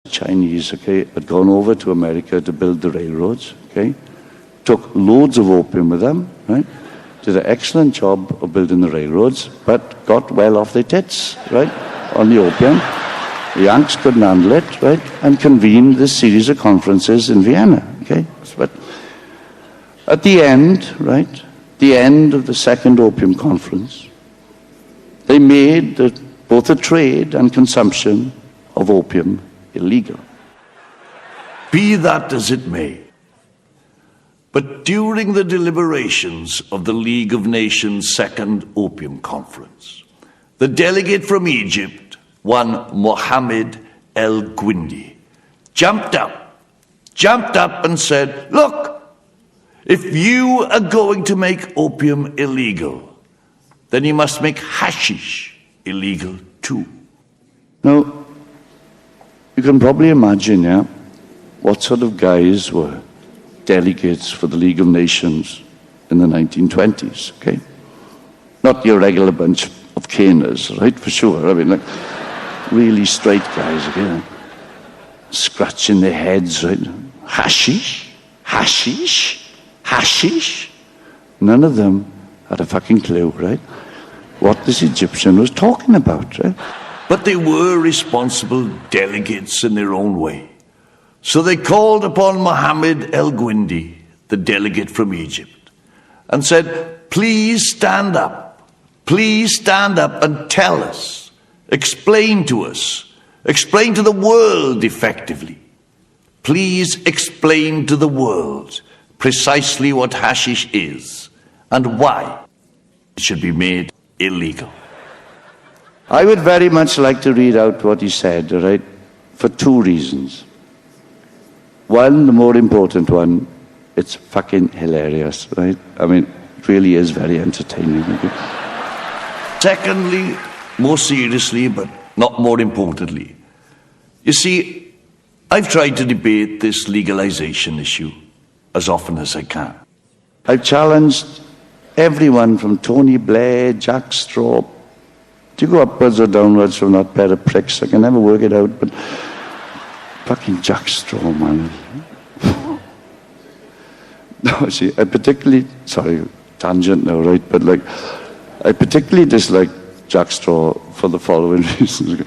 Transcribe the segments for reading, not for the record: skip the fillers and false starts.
Chinese, okay, had gone over to America to build the railroads, okay, took loads of opium with them, right, did an excellent job of building the railroads, but got well off their tits, right, on the opium. The Yanks couldn't handle it, right, and convened this series of conferences in Vienna, okay. But at the end, right, the end of the second opium conference, they made both the trade and consumption of opium illegal. Be that as it may, but during the deliberations of the League of Nations' Second Opium Conference, the delegate from Egypt, one Mohammed El-Gwindi, jumped up and said, look, if you are going to make opium illegal, then you must make hashish illegal too. Now, you can probably imagine, yeah, what sort of guys were delegates for the League of Nations in the 1920s, okay? Not your regular bunch of caners, right, for sure. I mean, like, really straight guys, okay? Scratching their heads, right? Hashish? Hashish? Hashish? None of them had a fucking clue, right, what this Egyptian was talking about, right? But they were responsible delegates in their own way. So they called upon Mohammed El-Gwindi, the delegate from Egypt, and said, please stand up and tell us, explain to the world effectively. Please explain to the world precisely what hashish is and why it should be made illegal. I would very much like to read out what he said, all right, for two reasons. One, the more important one, it's fucking hilarious, right? I mean, it really is very entertaining. Okay? Secondly, more seriously, but not more importantly, you see, I've tried to debate this legalization issue as often as I can. I've challenged everyone from Tony Blair, Jack Straw. Do you go upwards or downwards from that pair of pricks? I can never work it out, but fucking Jack Straw, man. No, see, I particularly, sorry, tangent now, right? But like, I particularly dislike Jack Straw for the following reasons.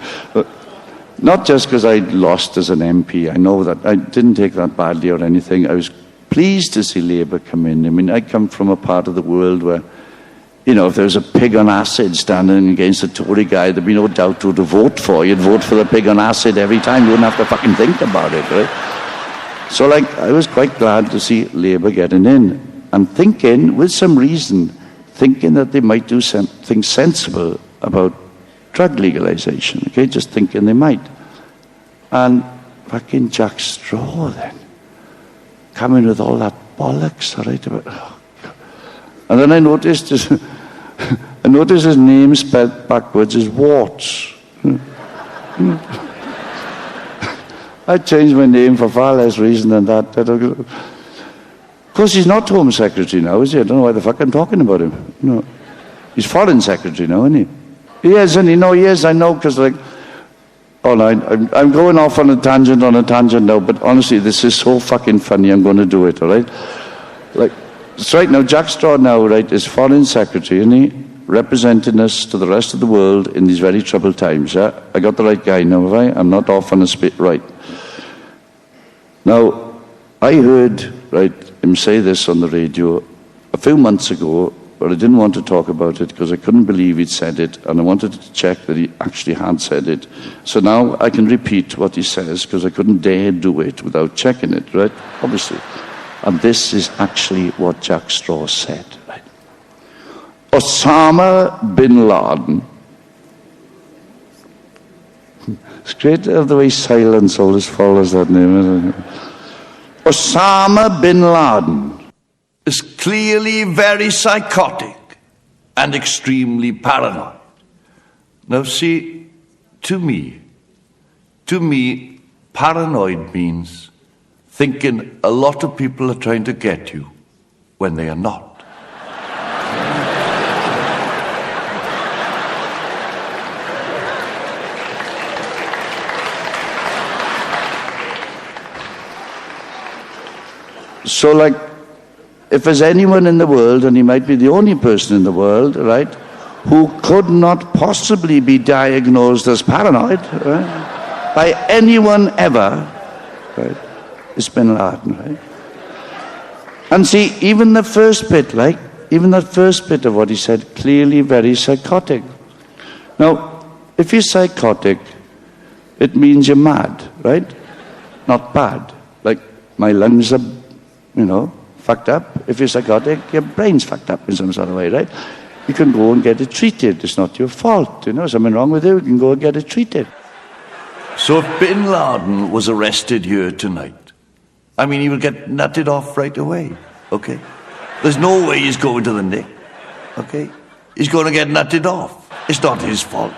Not just because I lost as an MP. I know that. I didn't take that badly or anything. I was pleased to see Labour come in. I mean, I come from a part of the world where, you know, if there was a pig on acid standing against a Tory guy, there'd be no doubt who to vote for. You'd vote for the pig on acid every time. You wouldn't have to fucking think about it, right? So, like, I was quite glad to see Labour getting in and thinking, with some reason, thinking that they might do something sensible about drug legalization, okay? Just thinking they might. And fucking Jack Straw then, coming with all that bollocks, all right? Oh, and then I noticed his name spelled backwards is Warts. I changed my name for far less reason than that. Of course, he's not Home Secretary now, is he? I don't know why the fuck I'm talking about him. No, he's Foreign Secretary now, isn't he? He is, isn't he? No, he is. I know, because like, oh no, I'm going off on a tangent now. But honestly, this is so fucking funny. I'm going to do it. All right, like. So right now, Jack Straw now, right, is Foreign Secretary, isn't he? Representing us to the rest of the world in these very troubled times, yeah? I got the right guy now, have I? I'm not off on a spit, right. Now, I heard, right, him say this on the radio a few months ago, but I didn't want to talk about it because I couldn't believe he'd said it, and I wanted to check that he actually had said it. So now I can repeat what he says because I couldn't dare do it without checking it, right? Obviously. And this is actually what Jack Straw said, right? Osama bin Laden. It's great to have the way silence always follows that name, isn't it? Osama bin Laden is clearly very psychotic and extremely paranoid. Now see, to me, paranoid means thinking a lot of people are trying to get you when they are not. So like, if there's anyone in the world, and he might be the only person in the world, right, who could not possibly be diagnosed as paranoid, right, by anyone ever, right, it's Bin Laden, right? And see, even the first bit, like, even that first bit of what he said, clearly very psychotic. Now, if you're psychotic, it means you're mad, right? Not bad. Like, my lungs are, fucked up. If you're psychotic, your brain's fucked up in some sort of way, right? You can go and get it treated. It's not your fault, something wrong with you, you can go and get it treated. So if Bin Laden was arrested here tonight, I mean, he would get nutted off right away, okay? There's no way he's going to the Nick, okay? He's going to get nutted off. It's not his fault.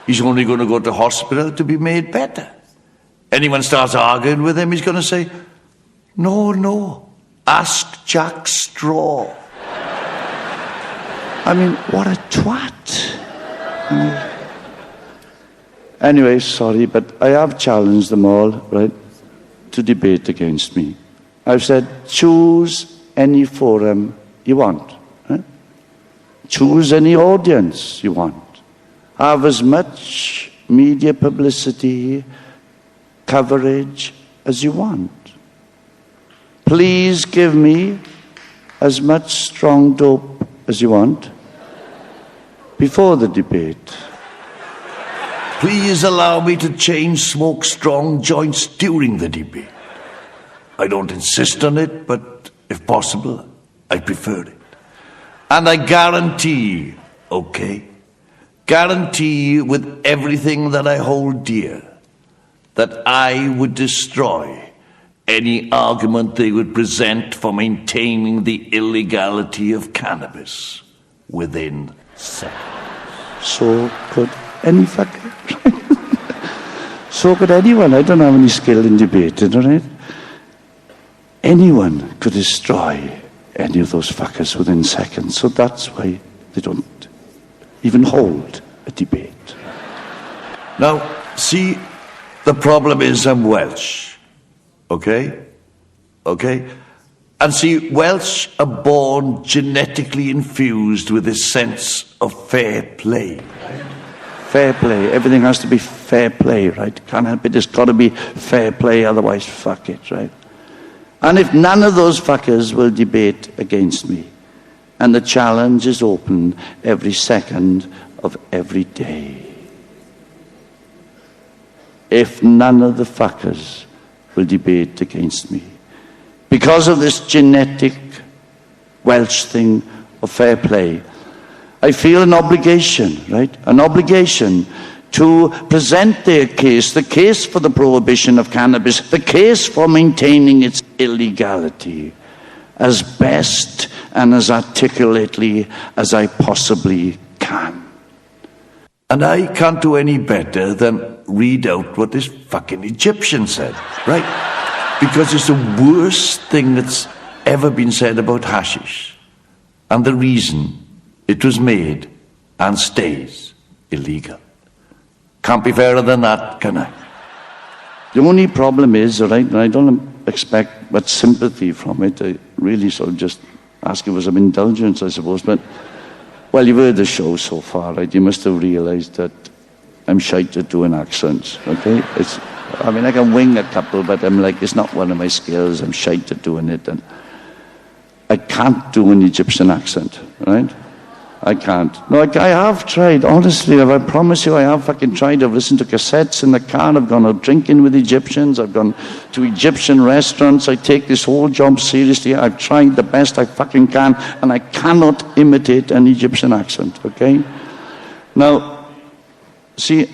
He's only going to go to hospital to be made better. Anyone starts arguing with him, he's going to say, no, ask Jack Straw. I mean, what a twat. Anyway, sorry, but I have challenged them all, right, to debate against me. I've said, choose any forum you want. Right? Choose any audience you want. Have as much media publicity, coverage as you want. Please give me as much strong dope as you want before the debate. Please allow me to chain smoke strong joints during the debate. I don't insist on it, but if possible, I prefer it. And I guarantee, guarantee with everything that I hold dear, that I would destroy any argument they would present for maintaining the illegality of cannabis within seconds. So could any fucker. So could anyone. I don't have any skill in debate, right? Anyone could destroy any of those fuckers within seconds. So that's why they don't even hold a debate. Now, see, the problem is I'm Welsh, okay? And see, Welsh are born genetically infused with this sense of fair play. Fair play. Everything has to be fair play, right? Can't help it. It's got to be fair play, otherwise fuck it, right? And if none of those fuckers will debate against me, and the challenge is open every second of every day. If none of the fuckers will debate against me, because of this genetic Welsh thing of fair play, I feel an obligation, right? An obligation to present their case, the case for the prohibition of cannabis, the case for maintaining its illegality, as best and as articulately as I possibly can. And I can't do any better than read out what this fucking Egyptian said, right? Because it's the worst thing that's ever been said about hashish. And the reason it was made and stays illegal. Can't be fairer than that, can I? The only problem is, right, and I don't expect much sympathy from it. I really sort of just ask you for some indulgence, I suppose. But, well, you've heard the show so far, right? You must have realised that I'm shite at doing accents, okay? I mean, I can wing a couple, but I'm like, it's not one of my skills. I'm shite at doing it. And I can't do an Egyptian accent, right? I can't. No, I have tried. Honestly, I promise you I have fucking tried. I've listened to cassettes in the car. I've gone out drinking with Egyptians. I've gone to Egyptian restaurants. I take this whole job seriously. I've tried the best I fucking can, and I cannot imitate an Egyptian accent, okay? Now, see,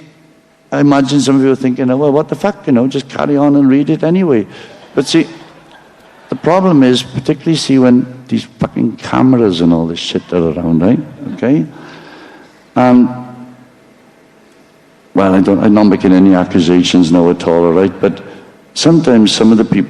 I imagine some of you are thinking, well, what the fuck, just carry on and read it anyway. But see, the problem is, particularly see when these fucking cameras and all this shit are around, right? Okay? And, well, I'm not making any accusations now at all, all right? But sometimes some of the people